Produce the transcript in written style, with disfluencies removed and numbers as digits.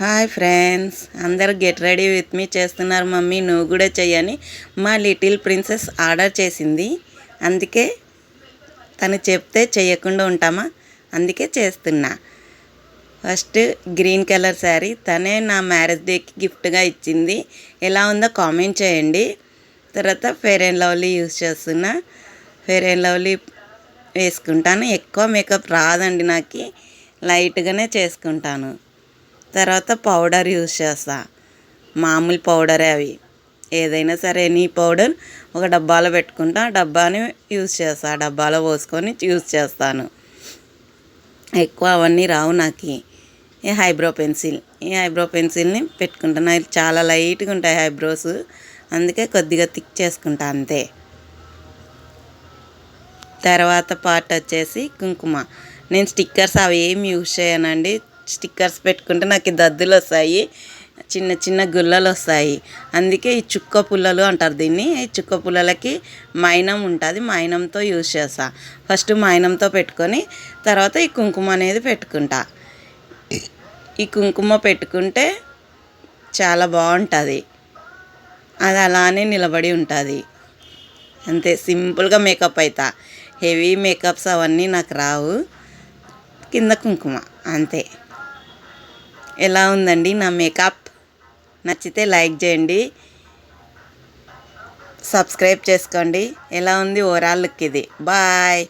Hi friends, అందరూ get ready with me చేస్తున్నారు. Mummy నువ్వు కూడా చెయ్యని మా లిటిల్ ప్రిన్సెస్ ఆర్డర్ చేసింది. అందుకే తను చెప్తే చేయకుండా ఉంటామా, అందుకే చేస్తున్నా. ఫస్ట్ గ్రీన్ కలర్ శారీ తనే నా మ్యారేజ్ డేకి గిఫ్ట్గా ఇచ్చింది. ఎలా ఉందో కామెంట్ చేయండి. తర్వాత ఫెయిర్ అండ్ లవ్లీ యూస్ చేస్తున్నా. ఫెయిర్ అండ్ లవ్లీ వేసుకుంటాను. ఎక్కువ మేకప్ రాదండి, నాకు లైట్గానే చేసుకుంటాను. తర్వాత పౌడర్ యూస్ చేస్తా, మామూలు పౌడరే. అవి ఏదైనా సరే ఎనీ పౌడర్ ఒక డబ్బాలో పెట్టుకుంటా, డబ్బాని యూస్ చేస్తా, డబ్బాలో పోసుకొని యూస్ చేస్తాను. ఎక్కువ అవన్నీ రావు నాకు. ఈ ఐబ్రో పెన్సిల్ని పెట్టుకుంటాను. అవి చాలా లైట్గా ఉంటాయి ఐబ్రోస్, అందుకే కొద్దిగా థిక్ చేసుకుంటా అంతే. తర్వాత పార్ట్ వచ్చేసి కుంకుమ. నేను స్టిక్కర్స్ అవి ఏమి యూజ్ చేయనండి. స్టిక్కర్స్ పెట్టుకుంటే నాకు దద్దులు వస్తాయి, చిన్న చిన్న గుల్లలు వస్తాయి. అందుకే ఈ చుక్క పుల్లలు అంటారు దీన్ని. ఈ చుక్క పుల్లలకి మైనం ఉంటుంది, మైనంతో యూజ్ చేస్తా. ఫస్ట్ మైనంతో పెట్టుకొని తర్వాత ఈ కుంకుమ అనేది పెట్టుకుంటా. ఈ కుంకుమ పెట్టుకుంటే చాలా బాగుంటుంది, అది అలానే నిలబడి ఉంటుంది. అంతే సింపుల్గా మేకప్ అవుతా. హెవీ మేకప్స్ అవన్నీ నాకు రావు. కింద కుంకుమ అంతే. ఎలా ఉందండి నా మేకప్? నచ్చితే లైక్ చేయండి, సబ్స్క్రైబ్ చేసుకోండి. ఎలా ఉంది ఓవరాల్ లుక్ ఇది. బాయ్.